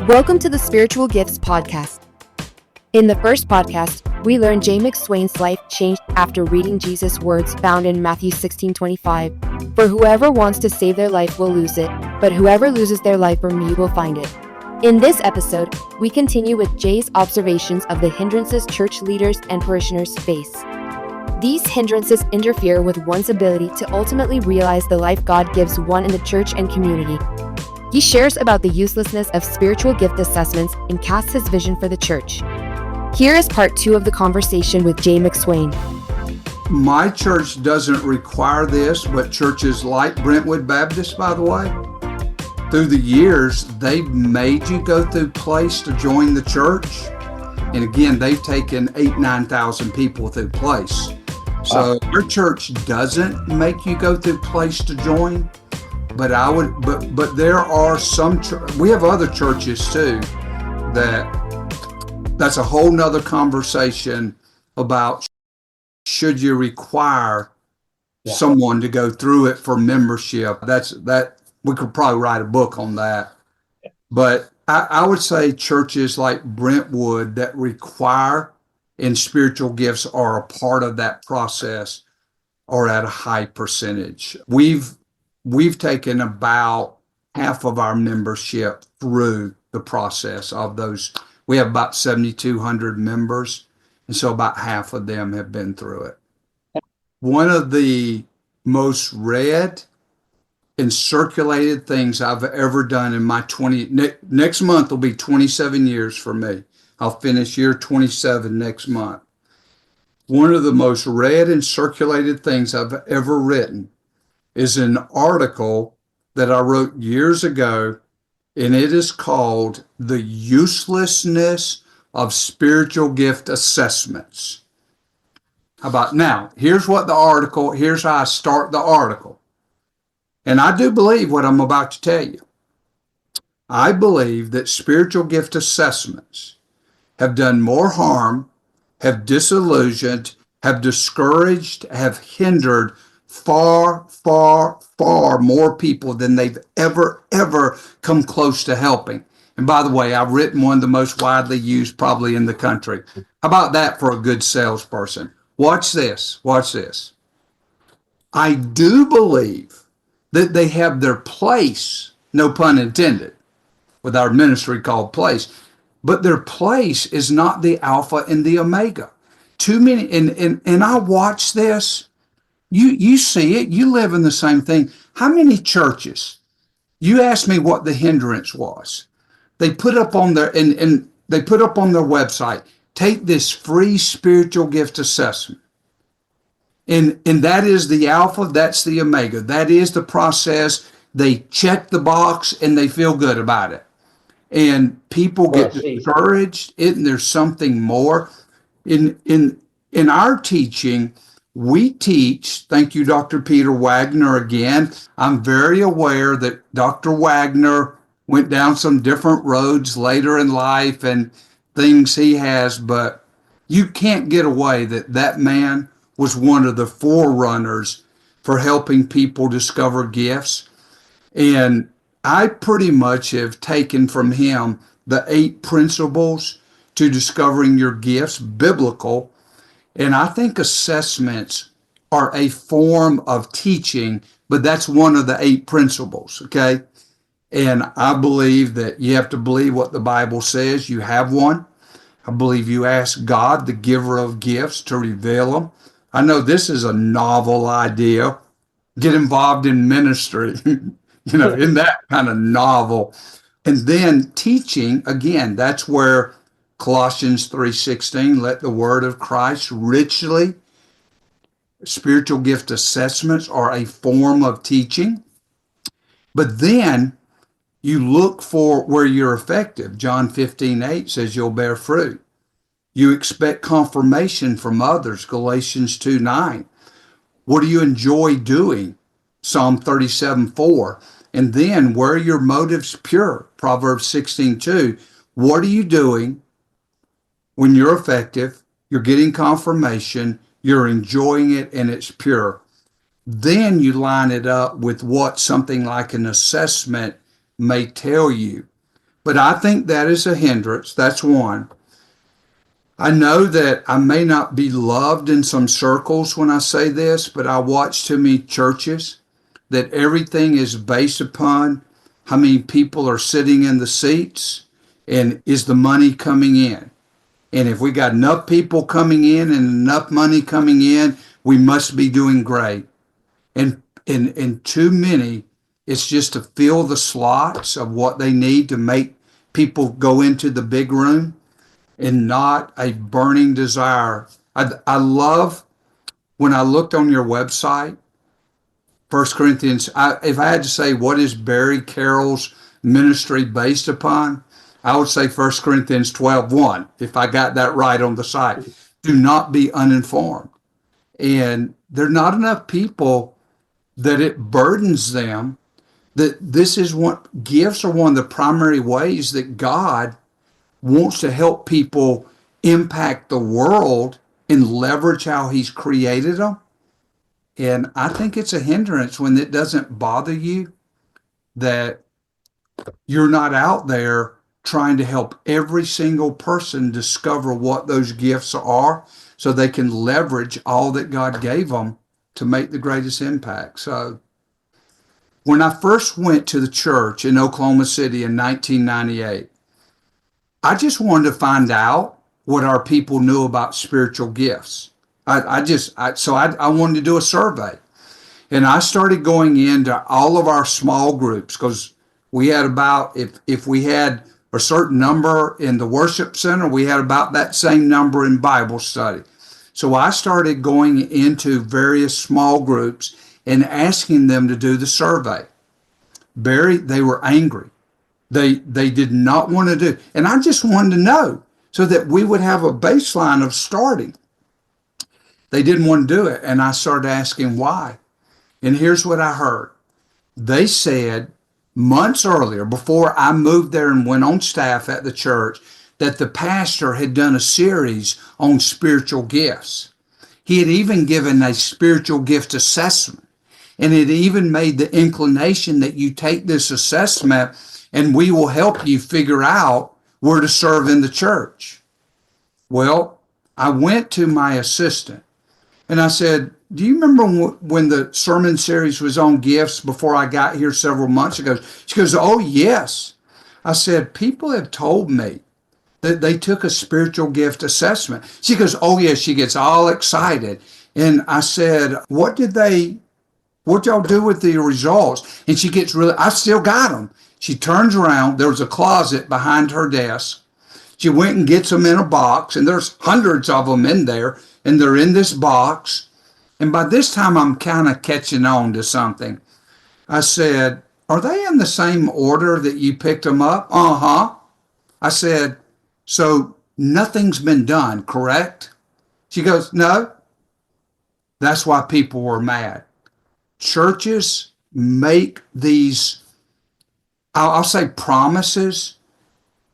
Welcome to the Spiritual Gifts Podcast. In the first podcast, we learned McSwain's life changed after reading Jesus' words found in Matthew 16:25. For whoever wants to save their life will lose it, but whoever loses their life for me will find it. In this episode, we continue with Jay's observations of the hindrances church leaders and parishioners face. These hindrances interfere with one's ability to ultimately realize the life God gives one in the church and community. He shares about the uselessness of spiritual gift assessments and casts his vision for the church. Here is part 2 of the conversation with Jay McSwain. My church doesn't require this, but churches like Brentwood Baptist, by the way, through the years, they've made you go through place to join the church. And again, they've taken 9,000 people through place. So our church doesn't make you go through place to join. But but there are some, we have other churches too, that's a whole nother conversation about should you require someone to go through it for membership. That we could probably write a book on that. But I would say churches like Brentwood that require and spiritual gifts are a part of that process are at a high percentage. We've taken about half of our membership through the process of those. We have about 7,200 members, and so about half of them have been through it. One of the most read and circulated things I've ever done in my next month will be 27 years for me. I'll finish year 27 next month. One of the most read and circulated things I've ever written is an article that I wrote years ago, and it is called The Uselessness of Spiritual Gift Assessments. Here's how I start the article. And I do believe what I'm about to tell you. I believe that spiritual gift assessments have done more harm, have disillusioned, have discouraged, have hindered far, far, far more people than they've ever come close to helping. And by the way, I've written one of the most widely used probably in the country. How about that for a good salesperson? Watch this. I do believe that they have their place, no pun intended, with our ministry called place, but their place is not the Alpha and the Omega. Too many, and I watch this. You see it, you live in the same thing. How many churches? You asked me what the hindrance was. They put up on their they put up on their website, take this free spiritual gift assessment. And that is the Alpha, that's the Omega. That is the process. They check the box and they feel good about it. And people get discouraged, and there's something more. In our teaching, we teach, thank you, Dr. Peter Wagner again. I'm very aware that Dr. Wagner went down some different roads later in life and things he has, but you can't get away that man was one of the forerunners for helping people discover gifts. And I pretty much have taken from him the 8 principles to discovering your gifts, biblical. And I think assessments are a form of teaching, but that's one of the 8 principles, okay? And I believe that you have to believe what the Bible says. You have one. I believe you ask God, the giver of gifts, to reveal them. I know this is a novel idea. Get involved in ministry, in that kind of novel. And then teaching, again, that's where Colossians 3:16, let the word of Christ richly. Spiritual gift assessments are a form of teaching. But then you look for where you're effective. John 15:8 says you'll bear fruit. You expect confirmation from others. Galatians 2:9. What do you enjoy doing? Psalm 37:4. And then where are your motives pure? Proverbs 16:2. What are you doing when you're effective, you're getting confirmation, you're enjoying it, and it's pure? Then you line it up with what something like an assessment may tell you. But I think that is a hindrance. That's one. I know that I may not be loved in some circles when I say this, but I watch too many churches that everything is based upon how many people are sitting in the seats and is the money coming in. And if we got enough people coming in and enough money coming in, we must be doing great. And too many, it's just to fill the slots of what they need to make people go into the big room and not a burning desire. I love when I looked on your website, First Corinthians. If I had to say what is Barry Carroll's ministry based upon, I would say First Corinthians 12:1. If I got that right on the site, do not be uninformed. And there are not enough people that it burdens them. That this is what gifts are one of the primary ways that God wants to help people impact the world and leverage how He's created them. And I think it's a hindrance when it doesn't bother you that you're not out there trying to help every single person discover what those gifts are so they can leverage all that God gave them to make the greatest impact. So when I first went to the church in Oklahoma City in 1998, I just wanted to find out what our people knew about spiritual gifts. I wanted to do a survey. And I started going into all of our small groups because we had about, if we had a certain number in the worship center, we had about that same number in Bible study. So I started going into various small groups and asking them to do the survey. Barry, they were angry. They did not want to do. And I just wanted to know so that we would have a baseline of starting. They didn't want to do it. And I started asking why. And here's what I heard. They said months earlier, before I moved there and went on staff at the church, that the pastor had done a series on spiritual gifts. He had even given a spiritual gift assessment. And it even made the inclination that you take this assessment and we will help you figure out where to serve in the church. Well, I went to my assistant and I said, do you remember when the sermon series was on gifts before I got here several months ago? She goes, oh, yes. I said, people have told me that they took a spiritual gift assessment. She goes, oh, yes. She gets all excited. And I said, what y'all do with the results? And she gets really, I still got them. She turns around. There was a closet behind her desk. She went and gets them in a box, and there's hundreds of them in there, and they're in this box. And by this time, I'm kind of catching on to something. I said, are they in the same order that you picked them up? Uh-huh. I said, so nothing's been done, correct? She goes, no. That's why people were mad. Churches make these, I'll say promises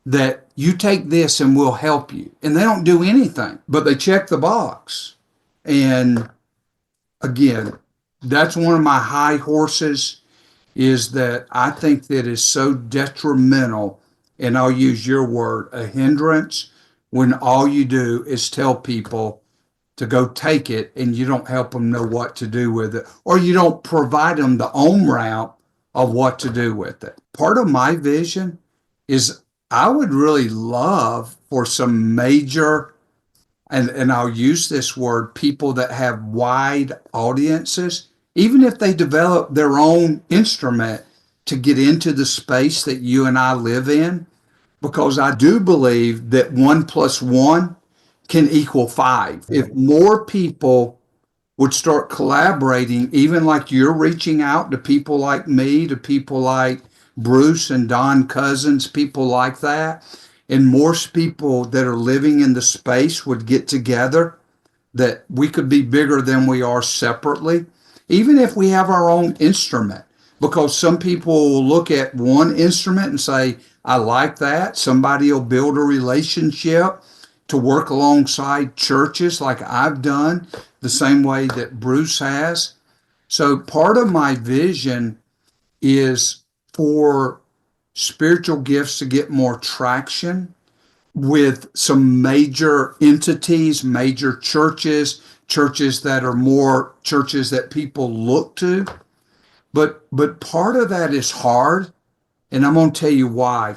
that you take this and we'll help you. And they don't do anything, but they check the box. And again, that's one of my high horses is that I think that is so detrimental, and I'll use your word, a hindrance, when all you do is tell people to go take it and you don't help them know what to do with it, or you don't provide them the on-ramp of what to do with it. Part of my vision is I would really love for some major, and I'll use this word, people that have wide audiences, even if they develop their own instrument to get into the space that you and I live in, because I do believe that 1 + 1 can equal 5. If more people would start collaborating, even like you're reaching out to people like me, to people like Bruce and Don Cousins, people like that, and more people that are living in the space would get together, that we could be bigger than we are separately, even if we have our own instrument. Because some people will look at one instrument and say, I like that. Somebody will build a relationship to work alongside churches like I've done, the same way that Bruce has. So part of my vision is for spiritual gifts to get more traction with some major entities, major churches, churches that are more churches that people look to. But part of that is hard, and I'm going to tell you why.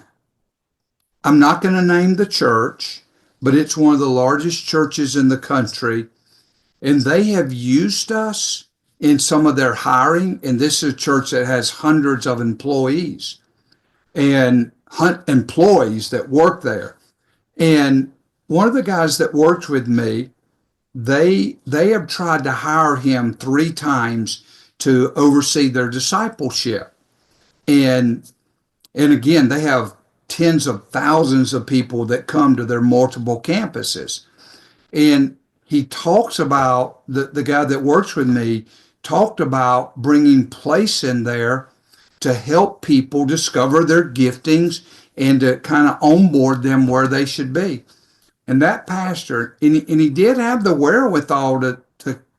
I'm not going to name the church, but it's one of the largest churches in the country, and they have used us in some of their hiring. And this is a church that has hundreds of employees and employees that work there. And one of the guys that worked with me, they have tried to hire him 3 times to oversee their discipleship. And again, they have tens of thousands of people that come to their multiple campuses. And he talks about, the guy that works with me talked about bringing place in there to help people discover their giftings and to kind of onboard them where they should be. And that pastor, and he did have the wherewithal to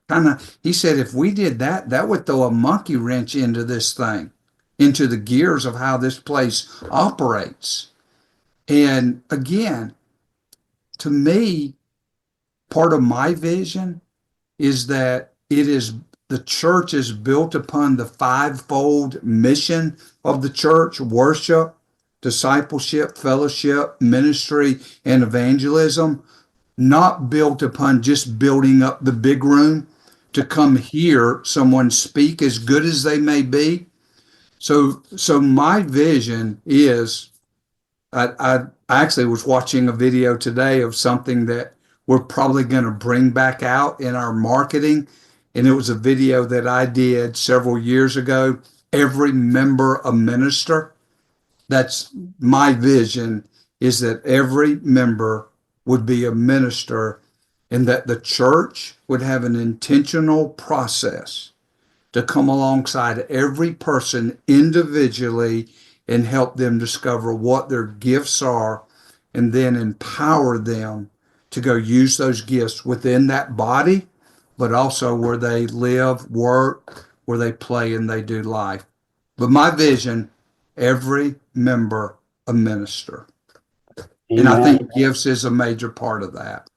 kind of, he said, if we did that, that would throw a monkey wrench into this thing, into the gears of how this place operates. And again, to me, part of my vision is that the church is built upon the 5-fold mission of the church: worship, discipleship, fellowship, ministry, and evangelism, not built upon just building up the big room to come hear someone speak, as good as they may be. So my vision is, I actually was watching a video today of something that we're probably going to bring back out in our marketing. And it was a video that I did several years ago. Every member a minister. That's my vision, is that every member would be a minister, and that the church would have an intentional process to come alongside every person individually and help them discover what their gifts are, and then empower them to go use those gifts within that body, but also where they live, work, where they play and they do life. But my vision, every member a minister. Amen. And I think gifts is a major part of that.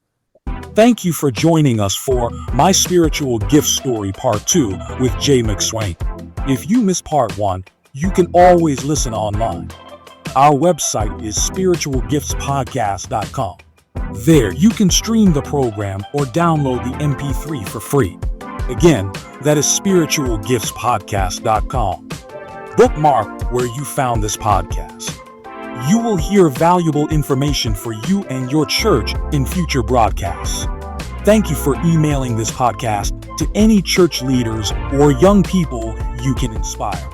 Thank you for joining us for My Spiritual Gift Story Part 2 with Jay McSwain. If you missed Part 1, you can always listen online. Our website is spiritualgiftspodcast.com. There, you can stream the program or download the MP3 for free. Again, that is spiritualgiftspodcast.com. Bookmark where you found this podcast. You will hear valuable information for you and your church in future broadcasts. Thank you for emailing this podcast to any church leaders or young people you can inspire.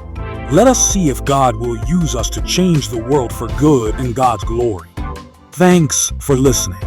Let us see if God will use us to change the world for good and God's glory. Thanks for listening.